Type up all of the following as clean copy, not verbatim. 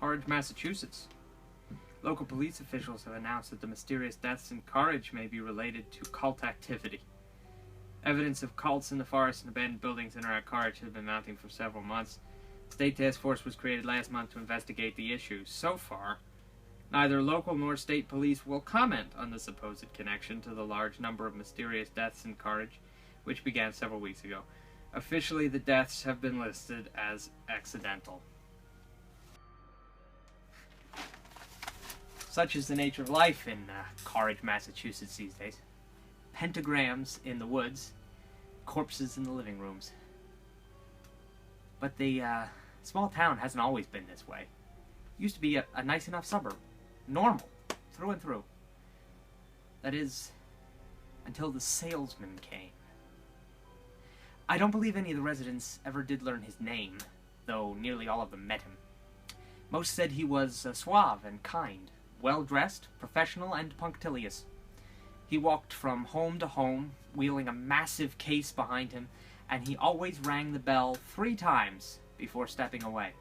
Carriage, Massachusetts. Local police officials have announced that the mysterious deaths in Carriage may be related to cult activity. Evidence of cults in the forest and abandoned buildings in or at Carriage has been mounting for several months. A state task force was created last month to investigate the issue. So far, neither local nor state police will comment on the supposed connection to the large number of mysterious deaths in Carriage, which began several weeks ago. Officially, the deaths have been listed as accidental. Such is the nature of life in Carriage, Massachusetts these days. Pentagrams in the woods, corpses in the living rooms. But the small town hasn't always been this way. It used to be a nice enough suburb. Normal, through and through. That is, until the salesman came. I don't believe any of the residents ever did learn his name, though nearly all of them met him. Most said he was suave and kind, well-dressed, professional, and punctilious. He walked from home to home, wheeling a massive case behind him, and he always rang the bell 3 times before stepping away.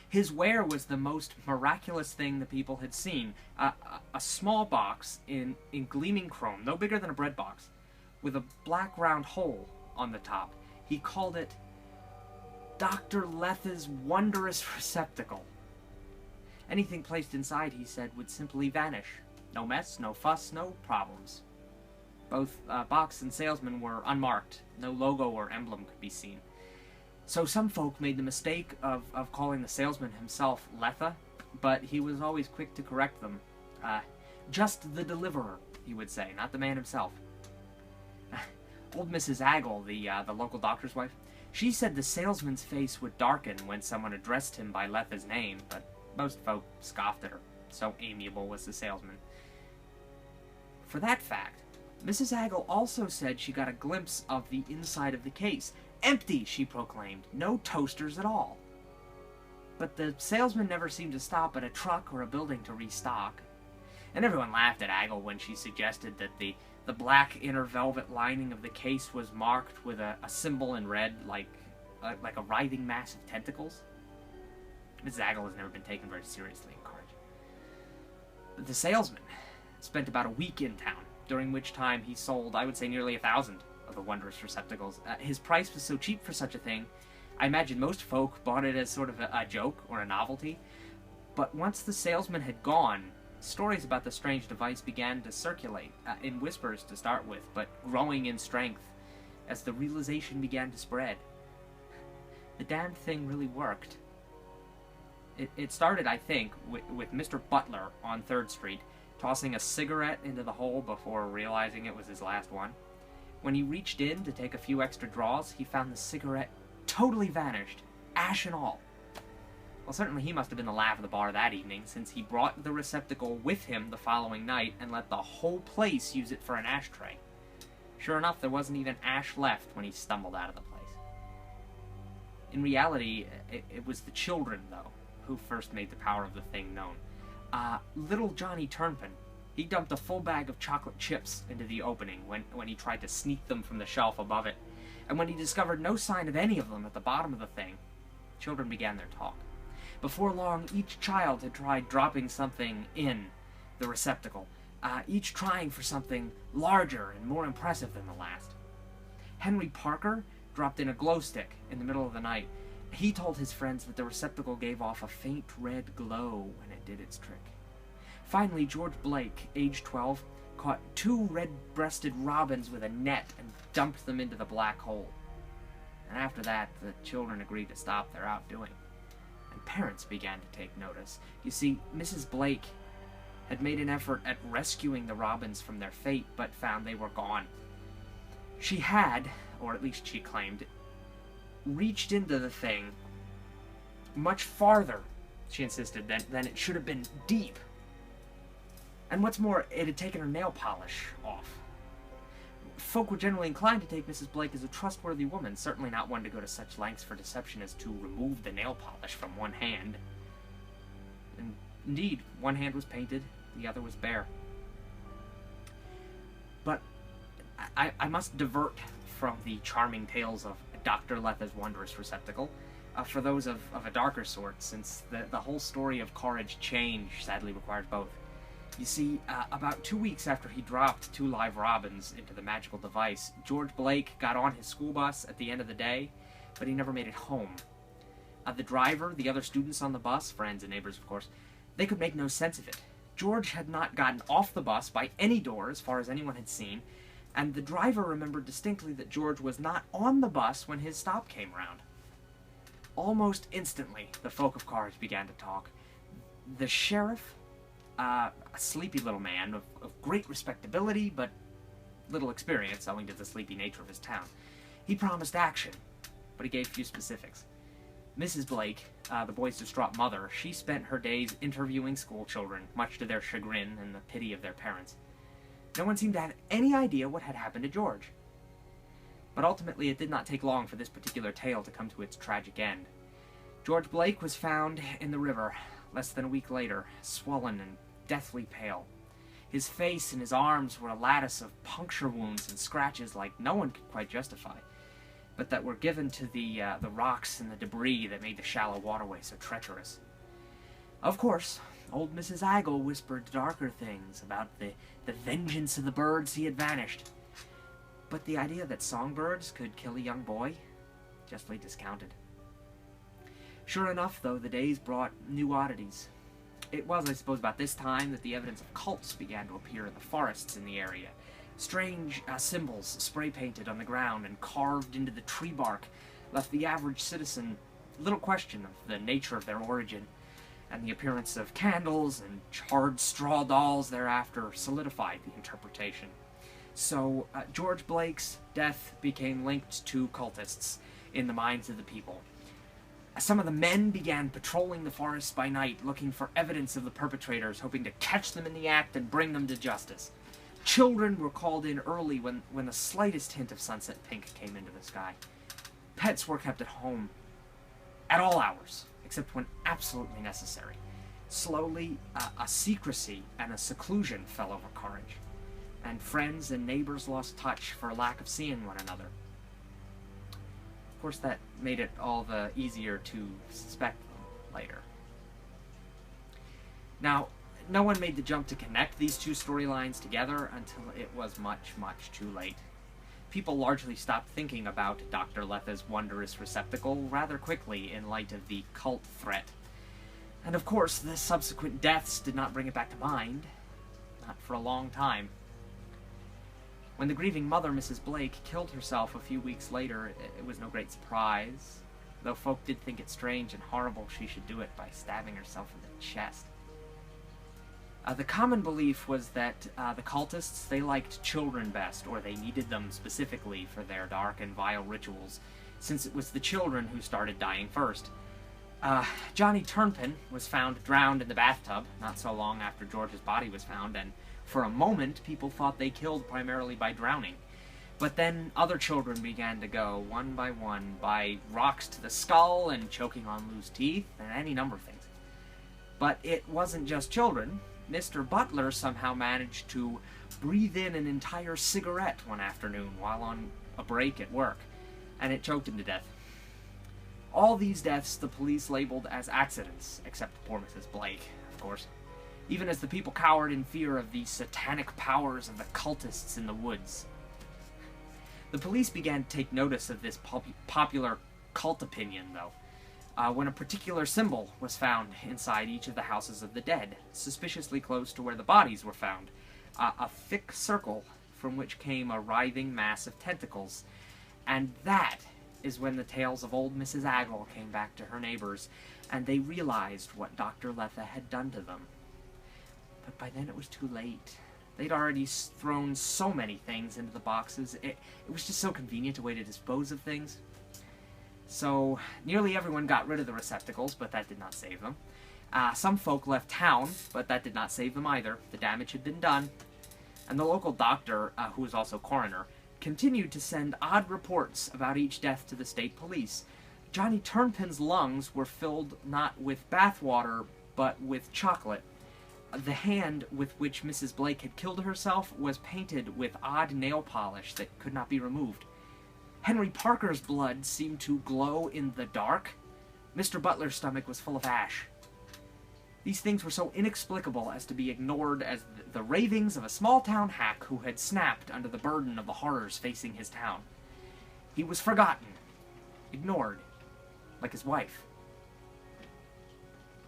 His wear was the most miraculous thing the people had seen. A small box in gleaming chrome, no bigger than a bread box, with a black round hole on the top. He called it Dr. Letha's wondrous receptacle. Anything placed inside, he said, would simply vanish. No mess, no fuss, no problems. Both box and salesman were unmarked. No logo or emblem could be seen. So some folk made the mistake of calling the salesman himself Letha, but he was always quick to correct them. Just the deliverer, he would say, not the man himself. Old Mrs. Aggle, the local doctor's wife, she said the salesman's face would darken when someone addressed him by Letha's name, but most folk scoffed at her. So amiable was the salesman. For that fact, Mrs. Aggle also said she got a glimpse of the inside of the case. Empty, she proclaimed. No toasters at all. But the salesman never seemed to stop at a truck or a building to restock. And everyone laughed at Aggle when she suggested that the black inner velvet lining of the case was marked with a symbol in red, like a writhing mass of tentacles. Mrs. Aggle has never been taken very seriously in Carriage. But the salesman spent about a week in town, during which time he sold, I would say, nearly 1,000 of the wondrous receptacles. His price was so cheap for such a thing, I imagine most folk bought it as sort of a joke or a novelty. But once the salesman had gone, stories about the strange device began to circulate, in whispers to start with, but growing in strength as the realization began to spread. The damned thing really worked. It started, I think, with Mr. Butler on 3rd Street, tossing a cigarette into the hole before realizing it was his last one. When he reached in to take a few extra draws, he found the cigarette totally vanished, ash and all. Well, certainly he must have been the laugh of the bar that evening, since he brought the receptacle with him the following night and let the whole place use it for an ashtray. Sure enough, there wasn't even ash left when he stumbled out of the place. In reality, it was the children, though, who first made the power of the thing known. Little Johnny Turnpin, he dumped a full bag of chocolate chips into the opening when he tried to sneak them from the shelf above it, and when he discovered no sign of any of them at the bottom of the thing, children began their talk. Before long, each child had tried dropping something in the receptacle, each trying for something larger and more impressive than the last. Henry Parker dropped in a glow stick in the middle of the night. He told his friends that the receptacle gave off a faint red glow when it did its trick. Finally, George Blake, age 12, caught 2 red-breasted robins with a net and dumped them into the black hole. And after that, the children agreed to stop their outdoing. And parents began to take notice. You see, Mrs. Blake had made an effort at rescuing the robins from their fate, but found they were gone. She had, or at least she claimed, reached into the thing much farther, she insisted, than it should have been deep. And what's more, it had taken her nail polish off. Folk were generally inclined to take Mrs. Blake as a trustworthy woman, certainly not one to go to such lengths for deception as to remove the nail polish from one hand. And indeed, one hand was painted, the other was bare. But I must divert from the charming tales of Dr. Letha's wondrous receptacle. for those of a darker sort, since the whole story of courage change sadly requires both. You see, about 2 weeks after he dropped 2 live robins into the magical device, George Blake got on his school bus at the end of the day, but he never made it home. The driver, the other students on the bus, friends and neighbors of course, they could make no sense of it. George had not gotten off the bus by any door as far as anyone had seen, and the driver remembered distinctly that George was not on the bus when his stop came round. Almost instantly, the folk of Carthage began to talk. The sheriff, a sleepy little man of great respectability, but little experience owing to the sleepy nature of his town, he promised action, but he gave few specifics. Mrs. Blake, the boy's distraught mother, she spent her days interviewing school children, much to their chagrin and the pity of their parents. No one seemed to have any idea what had happened to George. But ultimately, it did not take long for this particular tale to come to its tragic end. George Blake was found in the river less than a week later, swollen and deathly pale. His face and his arms were a lattice of puncture wounds and scratches like no one could quite justify, but that were given to the rocks and the debris that made the shallow waterway so treacherous. Of course, old Mrs. Aggle whispered darker things about the vengeance of the birds he had vanished. But the idea that songbirds could kill a young boy, justly discounted. Sure enough, though, the days brought new oddities. It was, I suppose, about this time that the evidence of cults began to appear in the forests in the area. Strange symbols spray-painted on the ground and carved into the tree bark left the average citizen little question of the nature of their origin, and the appearance of candles and charred straw dolls thereafter solidified the interpretation. So, George Blake's death became linked to cultists in the minds of the people. Some of the men began patrolling the forests by night, looking for evidence of the perpetrators, hoping to catch them in the act and bring them to justice. Children were called in early when the slightest hint of sunset pink came into the sky. Pets were kept at home at all hours, except when absolutely necessary. Slowly, a secrecy and a seclusion fell over Carthage, and friends and neighbors lost touch for lack of seeing one another. Of course, that made it all the easier to suspect them later. Now, no one made the jump to connect these two storylines together until it was much, much too late. People largely stopped thinking about Dr. Letha's wondrous receptacle rather quickly in light of the cult threat. And of course, the subsequent deaths did not bring it back to mind. Not for a long time. When the grieving mother, Mrs. Blake, killed herself a few weeks later, it was no great surprise, though folk did think it strange and horrible she should do it by stabbing herself in the chest. The common belief was that the cultists, they liked children best, or they needed them specifically for their dark and vile rituals, since it was the children who started dying first. Johnny Turnpin was found drowned in the bathtub not so long after George's body was found, and for a moment people thought they killed primarily by drowning. But then other children began to go, one by rocks to the skull and choking on loose teeth, and any number of things. But it wasn't just children. Mr. Butler somehow managed to breathe in an entire cigarette one afternoon while on a break at work, and it choked him to death. All these deaths the police labeled as accidents, except poor Mrs. Blake, of course, even as the people cowered in fear of the satanic powers of the cultists in the woods. The police began to take notice of this popular cult opinion, though, when a particular symbol was found inside each of the houses of the dead, suspiciously close to where the bodies were found. A thick circle from which came a writhing mass of tentacles. And that is when the tales of old Mrs. Aggle came back to her neighbors, and they realized what Dr. Letha had done to them. But by then it was too late. They'd already thrown so many things into the boxes. It was just so convenient a way to dispose of things. So, nearly everyone got rid of the receptacles, but that did not save them. Some folk left town, but that did not save them either. The damage had been done. And the local doctor, who was also coroner, continued to send odd reports about each death to the state police. Johnny Turnpin's lungs were filled not with bathwater, but with chocolate. The hand with which Mrs. Blake had killed herself was painted with odd nail polish that could not be removed. Henry Parker's blood seemed to glow in the dark, Mr. Butler's stomach was full of ash. These things were so inexplicable as to be ignored as the ravings of a small-town hack who had snapped under the burden of the horrors facing his town. He was forgotten, ignored, like his wife.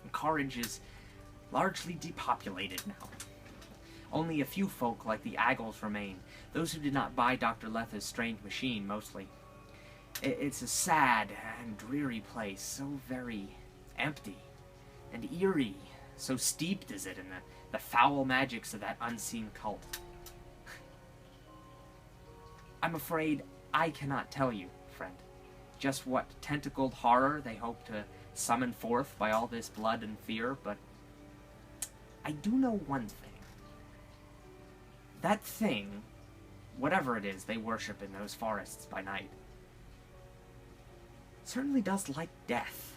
And Carriage is largely depopulated now. Only a few folk like the Aggles remain, those who did not buy Dr. Letha's strange machine, mostly. It's a sad and dreary place, so very empty and eerie, so steeped is it in the foul magics of that unseen cult. I'm afraid I cannot tell you, friend, just what tentacled horror they hope to summon forth by all this blood and fear, but I do know one thing. That thing, whatever it is they worship in those forests by night, certainly does like death.